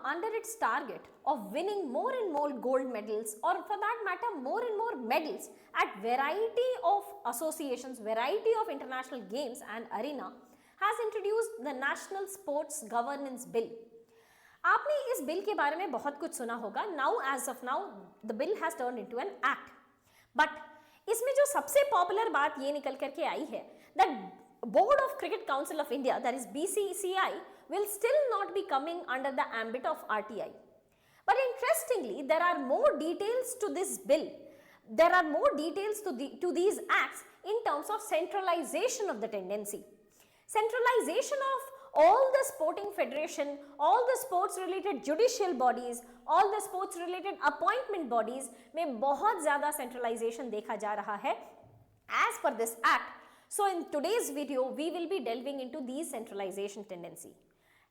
under its target of winning more and more gold medals, or for that matter more and more medals at variety of associations, variety of international games and arena, has introduced the National Sports Governance Bill. आपने इस bill के बारे में बहुत कुछ सुना होगा. Now as of now the bill has turned into an act. But इसमें जो सबसे पॉपुलर बात ये निकल करके आई है that Board of Cricket Council of India, that is BCCI, will still not be coming under the ambit of RTI. But interestingly, there are more details to this bill. There are more details to these acts in terms of centralization of the tendency. Centralization of all the sporting federation, all the sports related judicial bodies, all the sports related appointment bodies में बहुत ज़्यादा centralization देखा जा रहा है as per this act. So in today's video, we will be delving into these centralization tendency.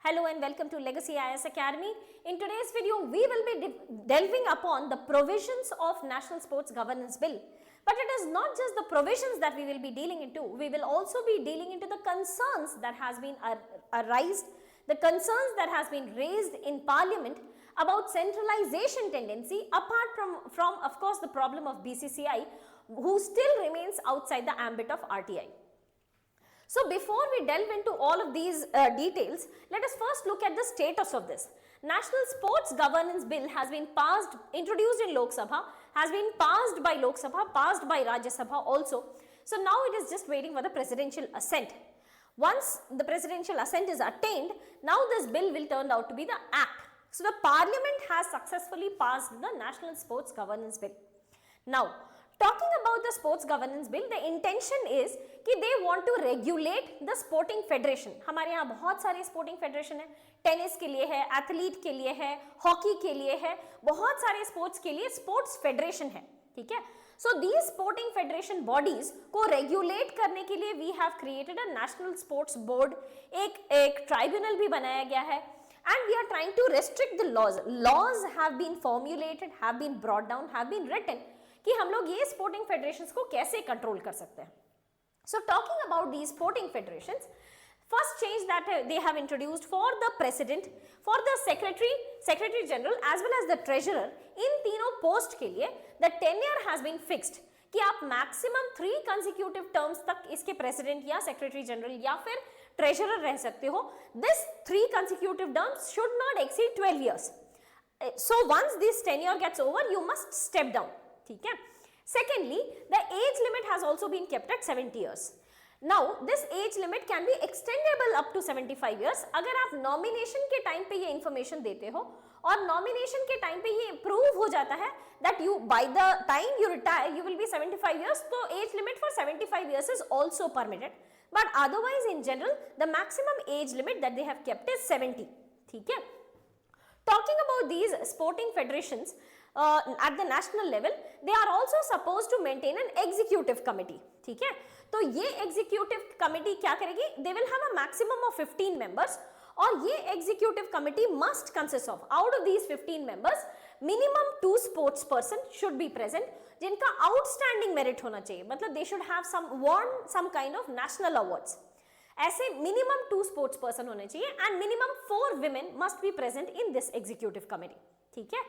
Hello and welcome to Legacy IAS Academy. In today's video, we will be delving upon the provisions of National Sports Governance Bill. But it is not just the provisions that we will be dealing into. We will also be dealing into the concerns that has been arised, the concerns that has been raised in Parliament about centralization tendency, apart from of course the problem of BCCI, who still remains outside the ambit of RTI. So before we delve into all of these details, let us first look at the status of this. National Sports Governance Bill has been passed, introduced in Lok Sabha, has been passed by Lok Sabha, passed by Rajya Sabha also. So now it is just waiting for the presidential assent. Once the presidential assent is attained, now this bill will turn out to be the act. So the Parliament has successfully passed the National Sports Governance Bill. Now, talking about the sports governance bill, the intention is कि they want to regulate the sporting federation. हमारे यहाँ बहुत सारे sporting federation है, tennis के लिए है, athlete के लिए है, हॉकी के लिए है, बहुत सारे स्पोर्ट्स के लिए स्पोर्ट्स फेडरेशन है, ठीक है. So these sporting federation bodies को regulate करने के लिए we have created a national sports board. एक tribunal भी बनाया गया है. And we are trying to restrict the laws. Laws have been formulated, have been brought down, have been written कि हम लोग ये sporting federations को कैसे control कर सकते हैं. So talking about these sporting federations, first change that they have introduced for the president, for the secretary general as well as the treasurer, इन तीनों post के लिए the tenure has been fixed कि आप maximum 3 consecutive terms तक इसके president या secretary general या फिर treasurer रह सकते हो. This 3 consecutive terms should not exceed 12 years. So once this tenure gets over, you must step down. ठीक है. Secondly, the age limit has also been kept at 70 years. Now, this age limit can be extendable up to 75 years. अगर आप nomination के time पे ये information देते हो और nomination के time पे ये prove हो जाता है that you by the time you retire you will be 75 years, तो age limit for 75 years is also permitted. But otherwise in general the maximum age limit that they have kept is 70. ठीक है. Talking about these sporting federations at the national level, they are also supposed to maintain an executive committee. ठीक है. तो ये executive committee क्या करेगी? They will have a maximum of 15 members और ये executive committee must consist of, out of these 15 members, minimum 2 sports person should be present जिनका outstanding merit होना चाहिए. मतलब they should have won some kind of national awards. ऐसे minimum 2 sports person होने चाहिए and minimum 4 women must be present in this executive committee. ठीक है.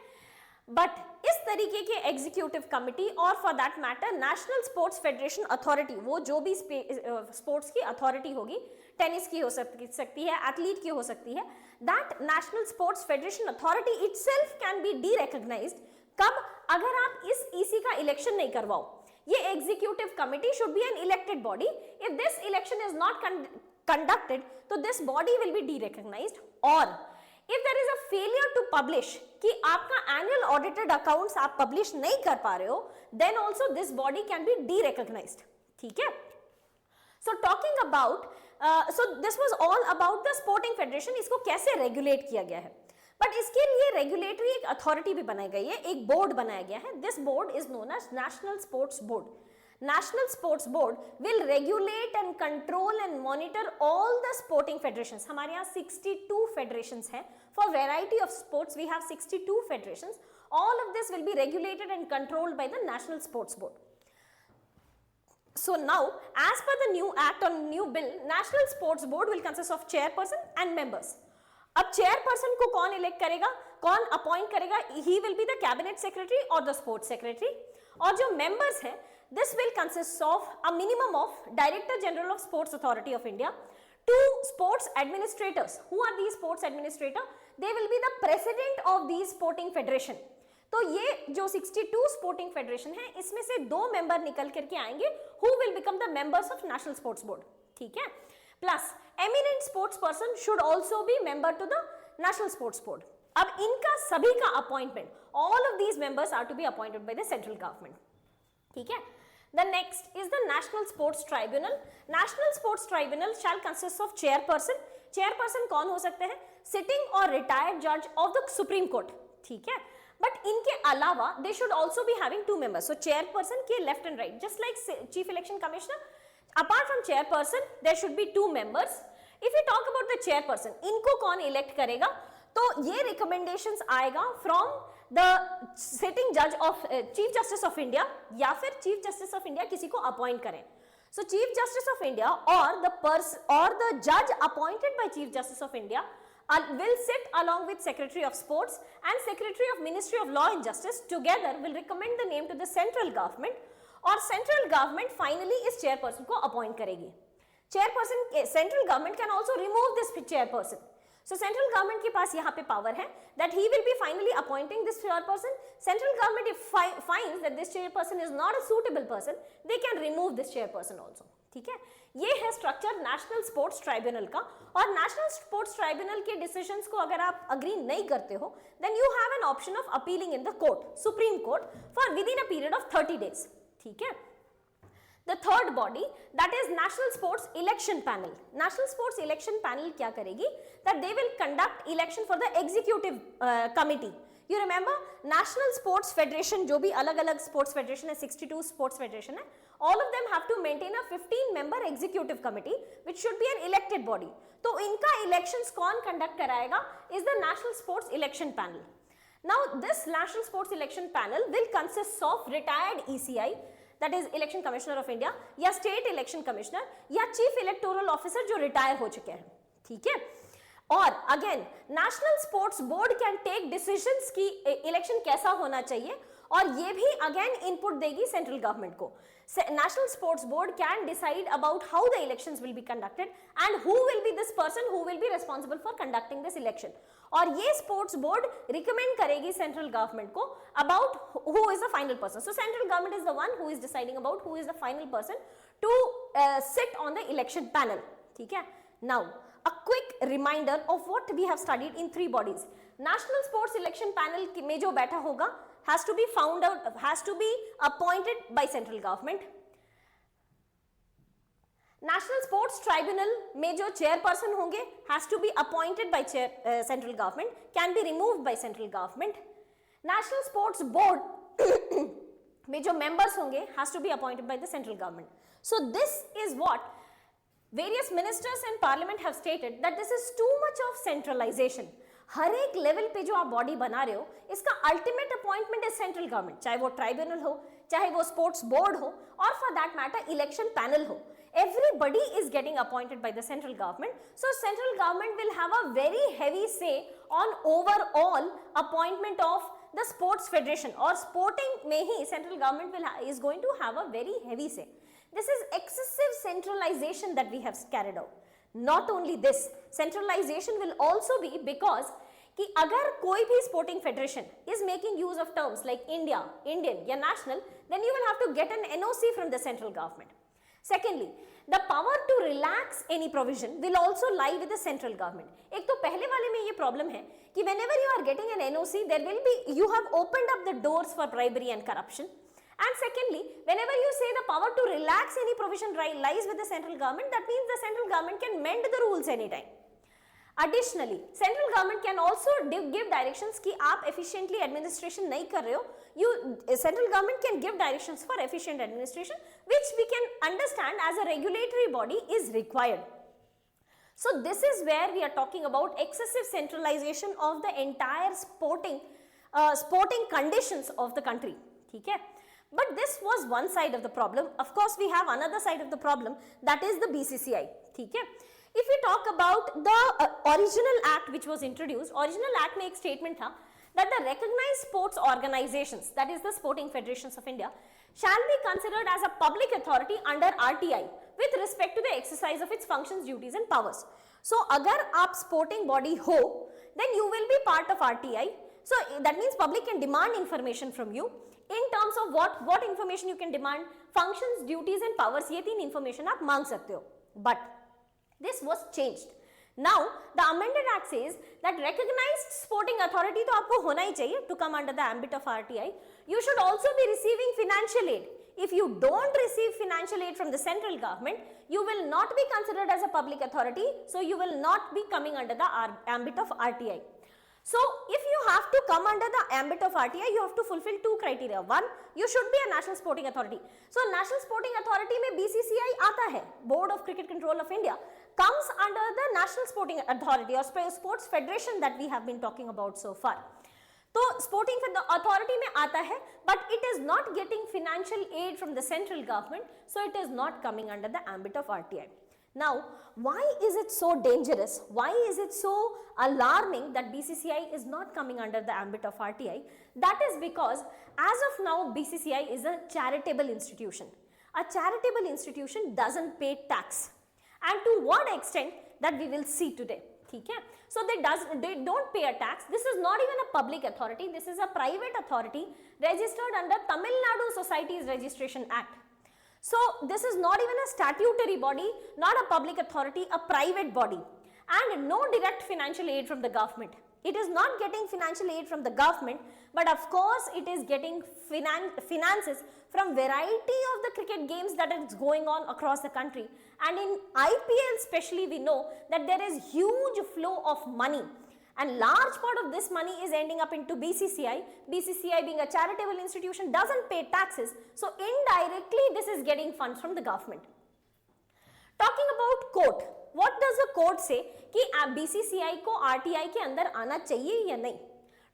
But इस तरीके के एग्जीक्यूटिव कमिटी और for that matter national sports federation authority, वो जो भी स्पोर्ट्स की अथॉरिटी होगी, टेनिस की हो सकती है, एथलीट की हो सकती है, that national sports federation authority itself can be derecognised. कब? अगर आप इस ईसी का इलेक्शन नहीं करवाओ. ये executive committee should be an elected body. If this election is not conducted तो this body will be derecognized. और if there is a failure to publish कि आपका annual audited accounts आप publish नहीं कर पा रहे हो, then also this body can be de-recognized. ठीक है. So talking about, so this was all about the sporting federation. इसको कैसे regulate किया गया है. But इसके लिए regulatory एक authority भी बनाई गई है, एक board बनाया गया है. This board is known as National Sports Board. National Sports Board will regulate and control and monitor all the sporting federations. हमारे यहाँ 62 federations हैं. For variety of sports, we have 62 federations. All of this will be regulated and controlled by the National Sports Board. So now, as per the new act or new bill, National Sports Board will consist of chairperson and members. अब chairperson को कौन elect करेगा, कौन appoint करेगा? He will be the cabinet secretary और the sports secretary. और जो members है, this will consist of a minimum of director general of sports authority of India, 2 sports administrators. Who are these sports administrator? They will be the president of these sporting federation. तो ये जो 62 sporting federation है, इसमें से 2 member निकल करके आएंगे who will become the members of national sports board. ठीक है? Plus eminent sports person should also be member to the national sports board. अब इनका सभी का appointment, all of these members are to be appointed by the central government. ठीक है? The next is the National Sports Tribunal. National Sports Tribunal shall consist of chairperson. Chairperson कौन हो सकते हैं? Sitting or retired judge of the Supreme Court. ठीक है? But इनके अलावा they should also be having 2 members. So chairperson के left and right, just like Chief Election Commissioner. Apart from chairperson, there should be 2 members. If we talk about the chairperson, इनको कौन elect करेगा? तो ये recommendations आएगा from the sitting judge of Chief Justice of India, या फिर Chief Justice of India किसी को अपॉइंट करें. So Chief Justice of India or the judge appointed by Chief Justice of India will sit along with Secretary of Sports and Secretary of Ministry of Law and Justice, together will recommend the name to the central government, और central government finally इस chairperson को appoint करेगी. Chairperson, central government can also remove this chairperson. So central government के पास यहाँ पे power है that he will be finally appointing this chairperson. Central government if finds that this chairperson is not a suitable person, they can remove this chairperson also. ठीक है? ये है structure national sports tribunal का. और national sports tribunal के decisions को अगर आप अग्री नहीं करते हो, then you have an option of appealing in the court, supreme court, for within a period of 30 days. ठीक है? The third body, that is National Sports Election Panel. National Sports Election Panel क्या करेगी? That they will conduct election for the executive committee. You remember National Sports Federation, जो भी अलग-अलग sports federation है, 62 sports federation है, all of them have to maintain a 15-member executive committee, which should be an elected body. तो इनका elections कौन conduct कराएगा? Is the National Sports Election Panel. Now this National Sports Election Panel will consist of retired ECI, that is Election Commissioner of India, या State Election Commissioner, या Chief Electoral Officer जो retire हो चुके हैं. ठीक है? और again national sports board can take decisions कि इलेक्शन कैसा होना चाहिए, और ये भी अगेन इनपुट देगी सेंट्रल गवर्नमेंट को. National Sports Board can decide about how the elections will be conducted and who will be this person who will be responsible for conducting this election. और ये sports board recommend करेगी central government को about who is the final person. So central government is the one who is deciding about who is the final person to sit on the election panel. ठीक है? Now a quick reminder of what we have studied in 3 bodies. National Sports Election Panel में जो बैठा होगा has to be found out, has to be appointed by central government. National Sports Tribunal में जो chairperson होंगे has to be appointed by central government, can be removed by central government. National Sports Board में जो members होंगे has to be appointed by the central government. So this is what various ministers and parliament have stated, that this is too much of centralization. हर एक level पे जो आप body बना रहे हो, इसका ultimate appointment is central government, चाहे वो ट्राइब्यूनल हो, चाहे वो स्पोर्ट्स बोर्ड हो, और for that matter election panel हो. Everybody is getting appointed by the central government. So central government will have a very heavy say on overall appointment of the sports federation, or sporting में ही central government is going to have a very heavy say. This is excessive centralization that we have carried out. Not only this, centralization will also be because कि अगर कोई भी sporting federation is making use of terms like India, Indian या national, then you will have to get an NOC from the central government. Secondly, the power to relax any provision will also lie with the central government. एक तो पहले वाले में ये problem है कि whenever you are getting an NOC, there will be, you have opened up the doors for bribery and corruption. And secondly, whenever you say the power to relax any provision lies with the central government, that means the central government can mend the rules anytime. Additionally, central government can also give directions कि आप efficiently administration नहीं कर रहे हो. Central government can give directions for efficient administration, which we can understand as a regulatory body is required. So this is where we are talking about excessive centralization of the entire sporting conditions of the country. ठीक है? But this was one side of the problem. Of course, we have another side of the problem, that is the BCCI. ठीक है? If we talk about the original act which was introduced, original act में एक statement था that the recognized sports organizations, that is the Sporting Federations of India, shall be considered as a public authority under RTI with respect to the exercise of its functions, duties and powers. So अगर आप sporting body हो, then you will be part of RTI. So that means public can demand information from you in terms of what information you can demand, functions, duties and powers, ये तीन information आप मांग सकते हो. But this was changed. Now the amended act says that recognized sporting authority तो आपको होना ही चाहिए to come under the ambit of RTI. You should also be receiving financial aid. If you don't receive financial aid from the central government, you will not be considered as a public authority, so you will not be coming under the ambit of RTI. So if you have to come under the ambit of RTI, you have to fulfill two criteria. One, you should be a national sporting authority. So national sporting authority में BCCI आता है, Board of Cricket Control of India, comes under the national sporting authority or sports federation that we have been talking about so far. तो sporting authority में आता है, but it is not getting financial aid from the central government, so it is not coming under the ambit of RTI. Now, why is it so dangerous? Why is it so alarming that BCCI is not coming under the ambit of RTI? That is because as of now, BCCI is a charitable institution. A charitable institution doesn't pay tax. And to what extent, that we will see today. Okay? So they don't pay a tax. This is not even a public authority. This is a private authority registered under Tamil Nadu Societies Registration Act. So this is not even a statutory body, not a public authority, a private body, and no direct financial aid from the government. It is not getting financial aid from the government, but of course it is getting finances from variety of the cricket games that is going on across the country. And in IPL especially, we know that there is huge flow of money. And large part of this money is ending up into BCCI. BCCI being a charitable institution doesn't pay taxes. So indirectly this is getting funds from the government. Talking about court, what does the court say कि BCCI को RTI के अंदर आना चाहिए या नहीं?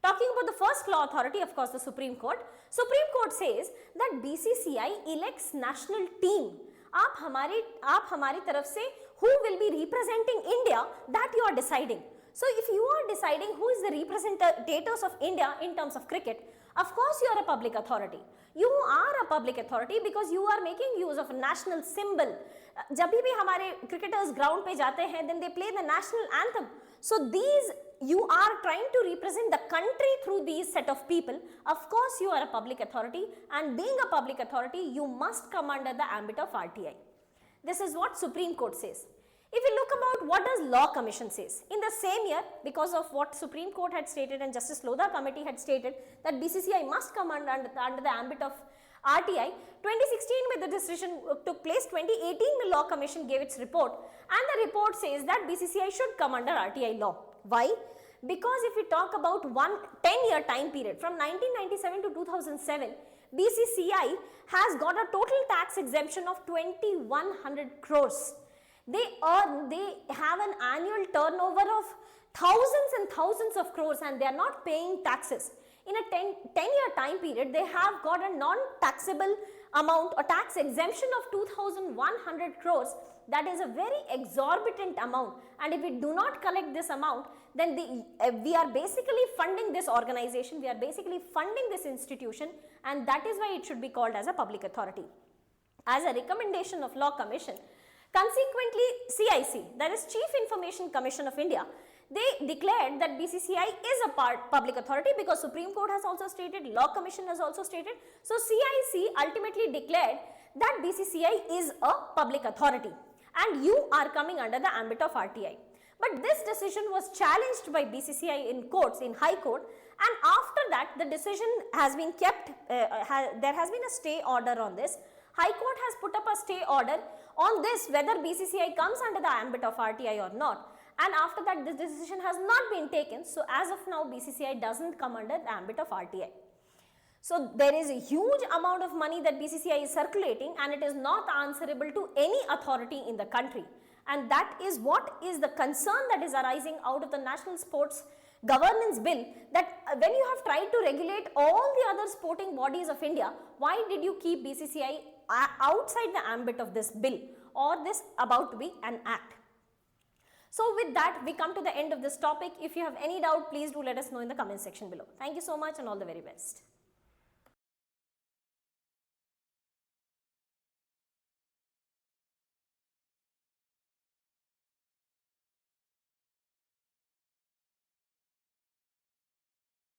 Talking about the first law authority, of course the Supreme Court. Supreme Court says that BCCI elects national team. आप हमारी तरफ से who will be representing India, that you are deciding. So if you are deciding who is the representatives of India in terms of cricket, of course you are a public authority. You are a public authority because you are making use of a national symbol. जब भी हमारे cricketers ground पे जाते हैं, then they play the national anthem. So these, you are trying to represent the country through these set of people. Of course you are a public authority, and being a public authority, you must come under the ambit of RTI. This is what Supreme Court says. If we look about what does Law Commission says, in the same year, because of what Supreme Court had stated and Justice Lodha Committee had stated that BCCI must come under the ambit of RTI, 2016 when the decision took place, 2018 the Law Commission gave its report, and the report says that BCCI should come under RTI law. Why? Because if we talk about 10-year time period from 1997 to 2007, BCCI has got a total tax exemption of 2100 crores. They have an annual turnover of thousands and thousands of crores, and they are not paying taxes. In a 10-year time period, they have got a non-taxable amount, a tax exemption of 2100 crores. That is a very exorbitant amount, and if we do not collect this amount, then we are basically funding this organization, we are basically funding this institution, and that is why it should be called as a public authority. As a recommendation of Law Commission, consequently, CIC, that is Chief Information Commission of India, they declared that BCCI is a public authority because Supreme Court has also stated, Law Commission has also stated. So CIC ultimately declared that BCCI is a public authority and you are coming under the ambit of RTI. But this decision was challenged by BCCI in courts, in High Court, and after that the decision has been kept, there has been a stay order on this. High Court has put up a stay order on this, whether BCCI comes under the ambit of RTI or not. And after that, this decision has not been taken. So as of now, BCCI doesn't come under the ambit of RTI. So there is a huge amount of money that BCCI is circulating, and it is not answerable to any authority in the country. And that is what is the concern that is arising out of the National Sports Governance Bill, that when you have tried to regulate all the other sporting bodies of India, why did you keep BCCI outside the ambit of this bill or this about to be an act? So with that, we come to the end of this topic. If you have any doubt, please do let us know in the comment section below. Thank you so much and all the very best.